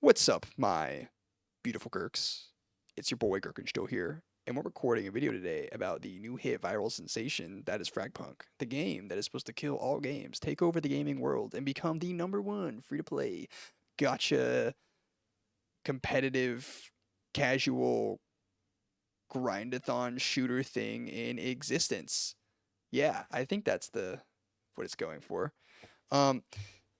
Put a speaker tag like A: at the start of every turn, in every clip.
A: What's up, my beautiful Gurks? It's your boy Gurkenstill here, and we're recording a video today about the new hit viral sensation that is Fragpunk, the game that is supposed to kill all games, take over the gaming world, and become the #1 free-to-play gacha competitive casual grindathon shooter thing in existence. Yeah, I think that's the what it's going for. Um,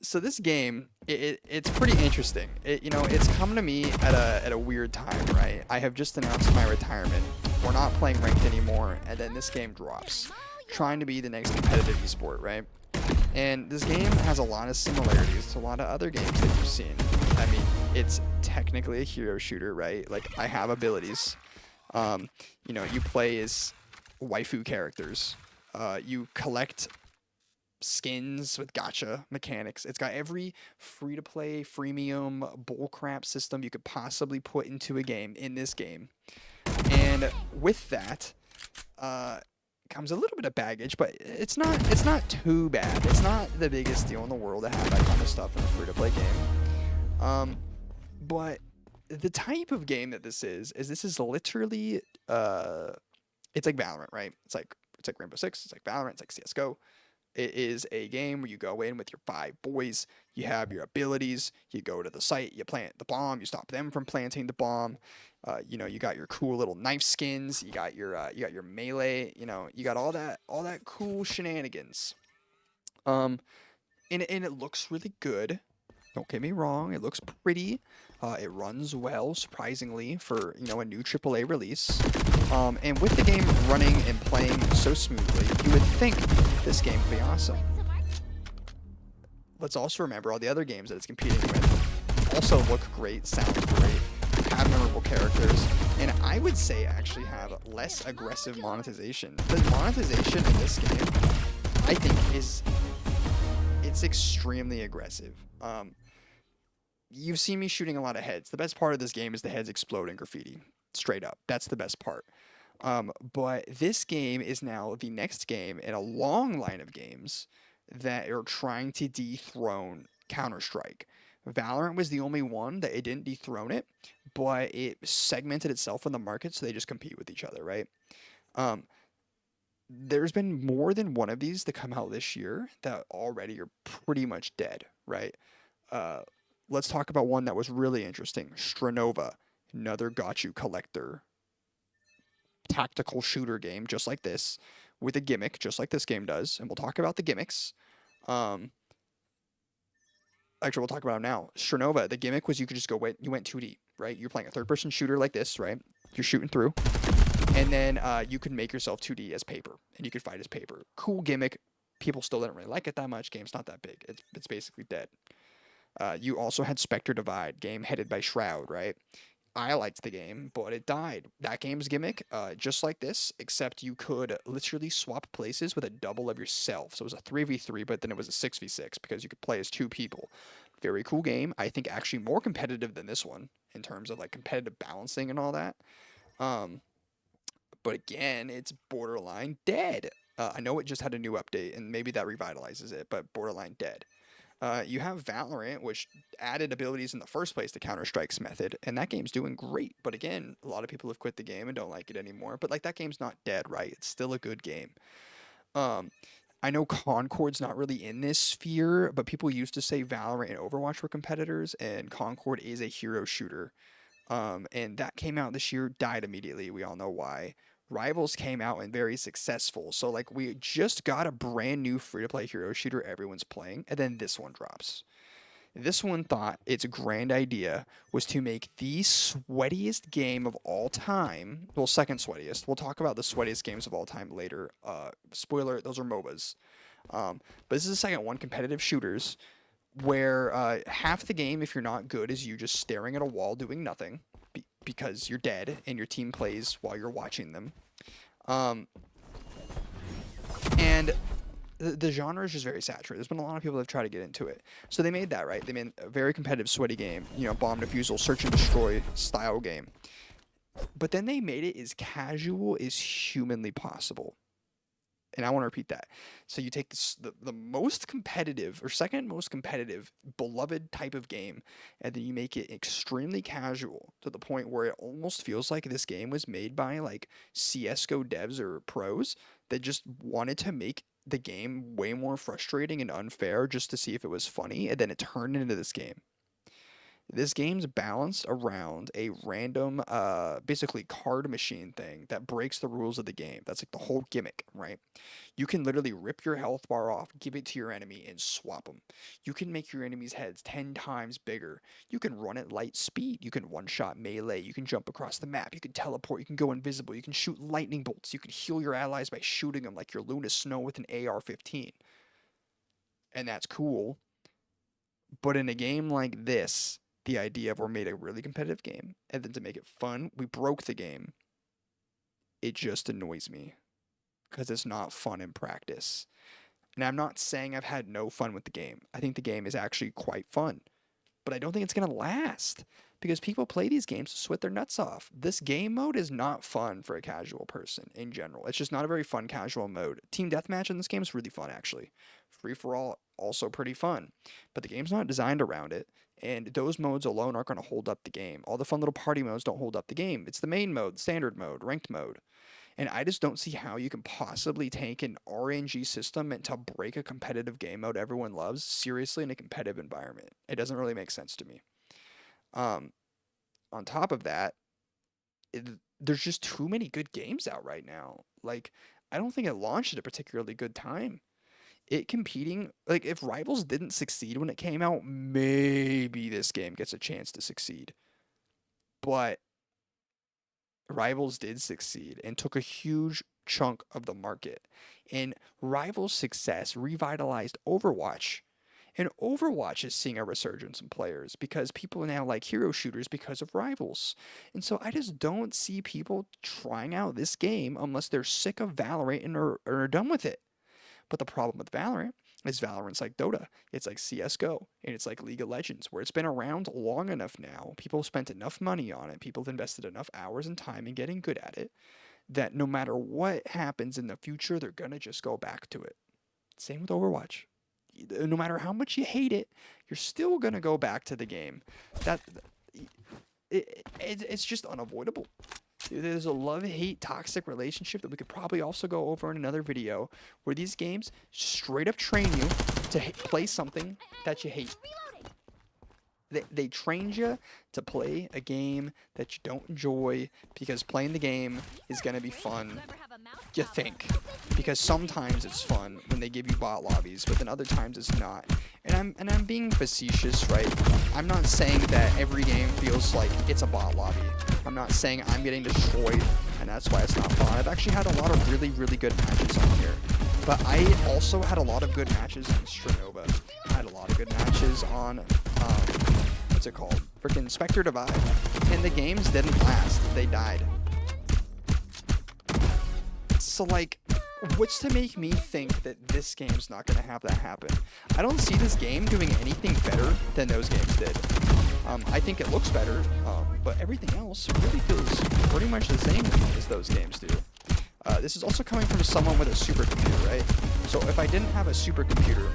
A: so this game, it's pretty interesting. It's coming to me at a weird time, right? I have just announced my retirement. We're not playing ranked anymore, and then this game drops, trying to be the next competitive esport, right? And this game has a lot of similarities to a lot of other games that you've seen. I mean, it's technically a hero shooter, right? Like I have abilities. You play as waifu characters. You collect skins with gacha mechanics. It's got every free-to-play, freemium, bullcrap system you could possibly put into a game in this game. And with that, comes a little bit of baggage, but it's not too bad. It's not the biggest deal in the world to have that kind of stuff in a free-to-play game. But the type of game that this is literally it's like Valorant, right? It's like Rainbow Six, it's like Valorant, it's like CS:GO. It is a game where you go in with your 5 boys, you have your abilities, you go to the site, you plant the bomb, you stop them from planting the bomb. You got your cool little knife skins, you got your melee, you got all that cool shenanigans. Um, and it looks really good. Don't get me wrong, it looks pretty. It runs well, surprisingly, for a new AAA release. And with the game running and playing so smoothly, you would think this game would be awesome. Let's also remember all the other games that it's competing with also look great, sound great, have memorable characters, and I would say actually have less aggressive monetization. The monetization in this game, I think, it's extremely aggressive. You've seen me shooting a lot of heads. The best part of this game is the heads explode in graffiti. Straight up. That's the best part. But this game is now the next game in a long line of games that are trying to dethrone Counter-Strike. Valorant was the only one that it didn't dethrone it, but it segmented itself in the market so they just compete with each other, right? Um, there's been more than one of these that come out this year that already are pretty much dead, right? Uh, let's talk about one that was really interesting. Stranova, another gacha collector tactical shooter game just like this with a gimmick just like this game does, and we'll talk about the gimmicks. Um, Actually, we'll talk about them now. Stranova, the gimmick was you went 2D, right? You're playing a third-person shooter like this, right? You're shooting through, and then you could make yourself 2D as paper, and you could fight as paper. Cool gimmick. People still didn't really like it that much. Game's not that big. It's basically dead. You also had Spectre Divide, game headed by Shroud, right? I liked the game, but it died. That game's gimmick, just like this, except you could literally swap places with a double of yourself. So it was a 3v3, but then it was a 6v6 because you could play as 2 people. Very cool game. I think actually more competitive than this one in terms of like competitive balancing and all that. Um, but again, it's borderline dead. I know it just had a new update, and maybe that revitalizes it, but borderline dead. You have Valorant, which added abilities in the first place to Counter Strike's method, and that game's doing great. But again, a lot of people have quit the game and don't like it anymore. But like that game's not dead, right? It's still a good game. Um, I know Concord's not really in this sphere, but people used to say Valorant and Overwatch were competitors, and Concord is a hero shooter. And that came out this year, died immediately. We all know why. Rivals came out and very successful. So like we just got a brand new free-to-play hero shooter everyone's playing, and then this one drops. This one thought its grand idea was to make the sweatiest game of all time. Well, second sweatiest. We'll talk about the sweatiest games of all time later. Spoiler, those are MOBAs. But this is the second one, competitive shooters, where half the game, if you're not good, is you just staring at a wall doing nothing because you're dead and your team plays while you're watching them. Um, and the genre is just very saturated. There's been a lot of people that have tried to get into it. So they made that, right? They made a very competitive, sweaty game, bomb defusal, search and destroy style game. But then they made it as casual as humanly possible. And I want to repeat that. So you take the most competitive or second most competitive, beloved type of game, and then you make it extremely casual to the point where it almost feels like this game was made by like CS:GO devs or pros that just wanted to make the game way more frustrating and unfair just to see if it was funny, and then it turned into this game. This game's balanced around a random, basically card machine thing that breaks the rules of the game. That's like the whole gimmick, right? You can literally rip your health bar off, give it to your enemy, and swap them. You can make your enemy's heads 10 times bigger. You can run at light speed. You can one-shot melee. You can jump across the map. You can teleport. You can go invisible. You can shoot lightning bolts. You can heal your allies by shooting them like you're Luna Snow with an AR-15. And that's cool. But in a game like this, the idea of we made a really competitive game, and then to make it fun, we broke the game. It just annoys me because it's not fun in practice. And I'm not saying I've had no fun with the game. I think the game is actually quite fun, but I don't think it's going to last because people play these games to sweat their nuts off. This game mode is not fun for a casual person in general. It's just not a very fun casual mode. Team deathmatch in this game is really fun, actually. Free for all, also pretty fun, but the game's not designed around it. And those modes alone aren't going to hold up the game. All the fun little party modes don't hold up the game. It's the main mode, standard mode, ranked mode. And I just don't see how you can possibly take an RNG system meant to break a competitive game mode everyone loves seriously in a competitive environment. It doesn't really make sense to me. Um, on top of that, it, there's just too many good games out right now. Like, I don't think it launched at a particularly good time. It competing, like, if Rivals didn't succeed when it came out, maybe this game gets a chance to succeed. But Rivals did succeed and took a huge chunk of the market. And Rivals' success revitalized Overwatch. And Overwatch is seeing a resurgence in players because people now like hero shooters because of Rivals. And so I just don't see people trying out this game unless they're sick of Valorant and are done with it. But the problem with Valorant is Valorant's like Dota. It's like CS:GO, and it's like League of Legends, where it's been around long enough now. People have spent enough money on it. People have invested enough hours and time in getting good at it that no matter what happens in the future, they're gonna just go back to it. Same with Overwatch. No matter how much you hate it, you're still gonna go back to the game. That it's just unavoidable. There's a love-hate toxic relationship that we could probably also go over in another video where these games straight up train you to play something that you hate. They train you to play a game that you don't enjoy because playing the game is going to be fun, you think. Because sometimes it's fun when they give you bot lobbies, but then other times it's not. And I'm being facetious, right? I'm not saying that every game feels like it's a bot lobby. I'm not saying I'm getting destroyed and that's why it's not fun. I've actually had a lot of really, really good matches on here. But I also had a lot of good matches in Stranova. I had a lot of good matches on, what's it called? Freaking Spectre Divide. And the games didn't last. They died. So, like, what's to make me think that this game's not going to have that happen? I don't see this game doing anything better than those games did. I think it looks better, but everything else really feels pretty much the same as those games do. This is also coming from someone with a supercomputer, right? So if I didn't have a supercomputer,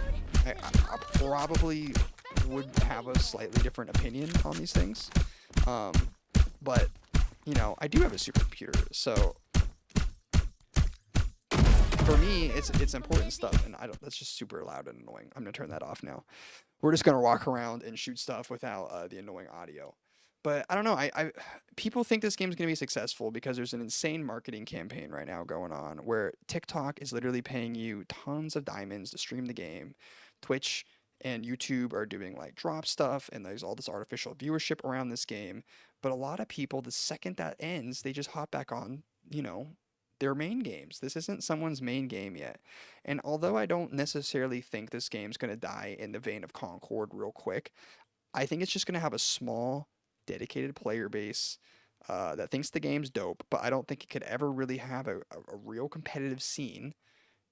A: I probably would have a slightly different opinion on these things. But, you know, I do have a supercomputer, so for me, it's important stuff, and that's just super loud and annoying. I'm gonna turn that off now. We're just gonna walk around and shoot stuff without the annoying audio. But I don't know. People think this game's gonna be successful because there's an insane marketing campaign right now going on where TikTok is literally paying you tons of diamonds to stream the game. Twitch and YouTube are doing like drop stuff, and there's all this artificial viewership around this game. But a lot of people, the second that ends, they just hop back on, you know, their main games. This isn't someone's main game yet. And although I don't necessarily think this game's going to die in the vein of Concord real quick, I think it's just going to have a small, dedicated player base that thinks the game's dope, but I don't think it could ever really have a real competitive scene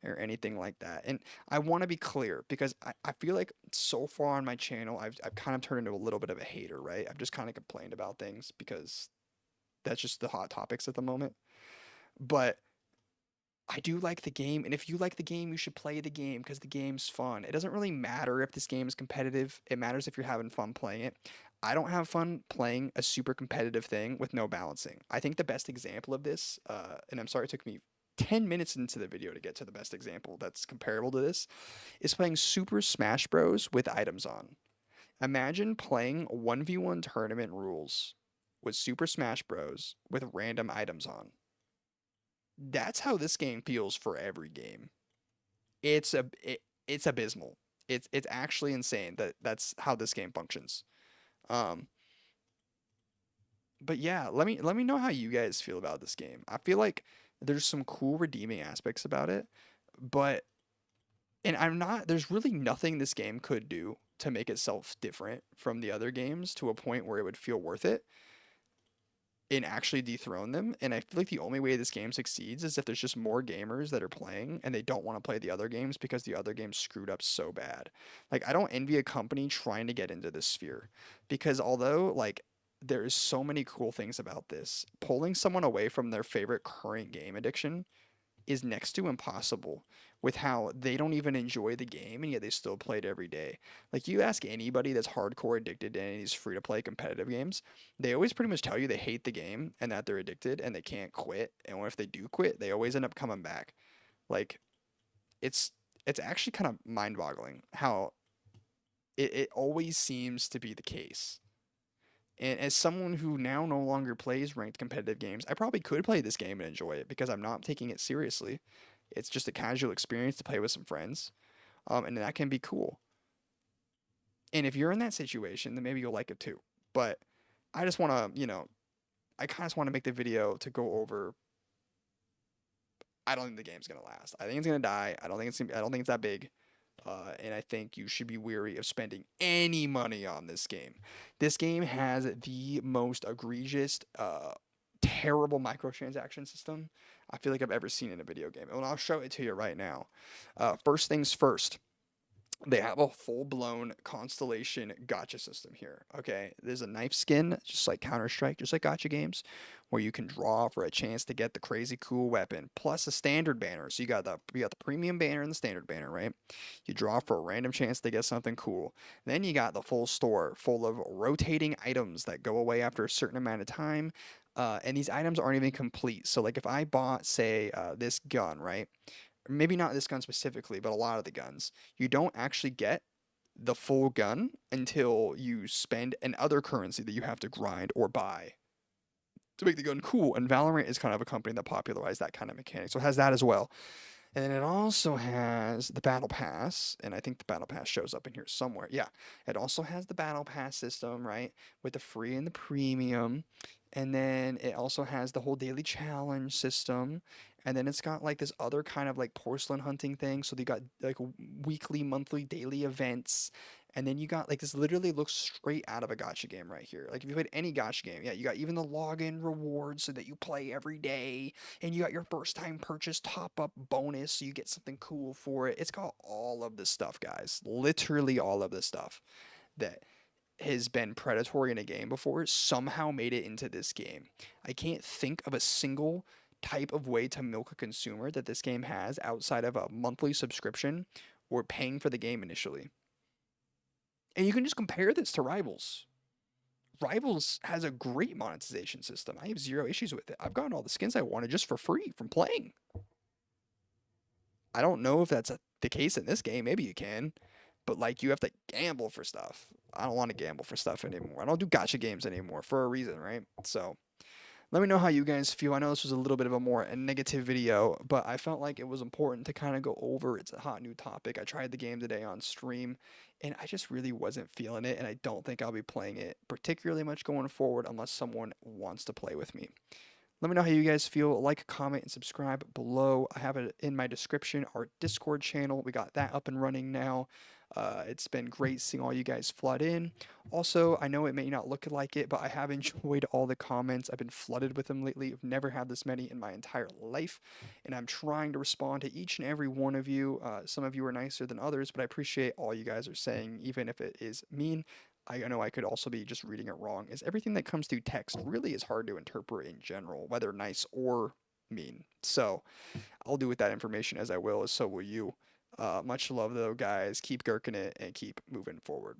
A: or anything like that. And I want to be clear because I feel like so far on my channel, I've kind of turned into a little bit of a hater, right? I've just kind of complained about things because that's just the hot topics at the moment. But I do like the game, and if you like the game, you should play the game because the game's fun. It doesn't really matter if this game is competitive. It matters if you're having fun playing it. I don't have fun playing a super competitive thing with no balancing. I think the best example of this, and I'm sorry it took me 10 minutes into the video to get to the best example that's comparable to this, is playing Super Smash Bros. With items on. Imagine playing 1v1 tournament rules with Super Smash Bros. With random items on. That's how this game feels for every game. It's abysmal. It's actually insane that that's how this game functions. Um, but yeah, let me know how you guys feel about this game. I feel like there's some cool redeeming aspects about it, but and I'm not there's really nothing this game could do to make itself different from the other games to a point where it would feel worth it and actually dethrone them. And I feel like the only way this game succeeds is if there's just more gamers that are playing and they don't want to play the other games because the other games screwed up so bad. Like I don't envy a company trying to get into this sphere because although like there's so many cool things about this, pulling someone away from their favorite current game addiction is next to impossible with how they don't even enjoy the game and yet they still play it every day. Like you ask anybody that's hardcore addicted to any of these free to play competitive games, they always pretty much tell you they hate the game and that they're addicted and they can't quit. And if they do quit, they always end up coming back. Like it's it's actually kind of mind-boggling how it always seems to be the case. And as someone who now no longer plays ranked competitive games, I probably could play this game and enjoy it because I'm not taking it seriously. It's just a casual experience to play with some friends, and that can be cool. And if you're in that situation, then maybe you'll like it too. But I just want to, I kind of just want to make the video to go over. I don't think the game's gonna last. I think it's gonna die. I don't think it's that big. And I think you should be weary of spending any money on this game. This game has the most egregious, terrible microtransaction system I feel like I've ever seen in a video game. And I'll show it to you right now. First things first, they have a full-blown constellation gacha system here. Okay, there's a knife skin, just like Counter-Strike, just like gacha games, where you can draw for a chance to get the crazy cool weapon, plus a standard banner. So you got the premium banner and the standard banner, right? You draw for a random chance to get something cool. Then you got the full store full of rotating items that go away after a certain amount of time. And these items aren't even complete. So like if I bought, say, this gun, right? Maybe not this gun specifically, but a lot of the guns, you don't actually get the full gun until you spend an other currency that you have to grind or buy to make the gun cool. And Valorant is kind of a company that popularized that kind of mechanic, so it has that as well. And then it also has the Battle Pass, and I think the Battle Pass shows up in here somewhere. Yeah, it also has the Battle Pass system, right, with the free and the premium. And then it also has the whole daily challenge system. And then it's got like this other kind of like porcelain hunting thing. So they got like weekly, monthly, daily events. And then you got like this literally looks straight out of a gacha game right here. Like if you played any gacha game, yeah, you got even the login rewards so that you play every day and you got your first time purchase top up bonus so you get something cool for it. It's got all of this stuff, guys. Literally all of this stuff that has been predatory in a game before somehow made it into this game. I can't think of a single type of way to milk a consumer that this game has outside of a monthly subscription or paying for the game initially. And you can just compare this to Rivals. Rivals has a great monetization system. I have zero issues with it. I've gotten all the skins I wanted just for free from playing. I don't know if that's the case in this game. Maybe you can, but like you have to gamble for stuff. I don't want to gamble for stuff anymore. I don't do gacha games anymore for a reason, right? So let me know how you guys feel. I know this was a little bit of a negative video, but I felt like it was important to kind of go over. It's a hot new topic. I tried the game today on stream, and I just really wasn't feeling it, and I don't think I'll be playing it particularly much going forward unless someone wants to play with me. Let me know how you guys feel. Like, comment, and subscribe below. I have it in my description, our Discord channel. We got that up and running now. It's been great seeing all you guys flood in. Also, I know it may not look like it, but I have enjoyed all the comments. I've been flooded with them lately. I've never had this many in my entire life, and I'm trying to respond to each and every one of you. Some of you are nicer than others, but I appreciate all you guys are saying, even if it is mean. I know I could also be just reading it wrong, is everything that comes through text really is hard to interpret in general, whether nice or mean. So I'll do with that information as I will, as so will you. Much love though, guys. Keep gurking it and keep moving forward.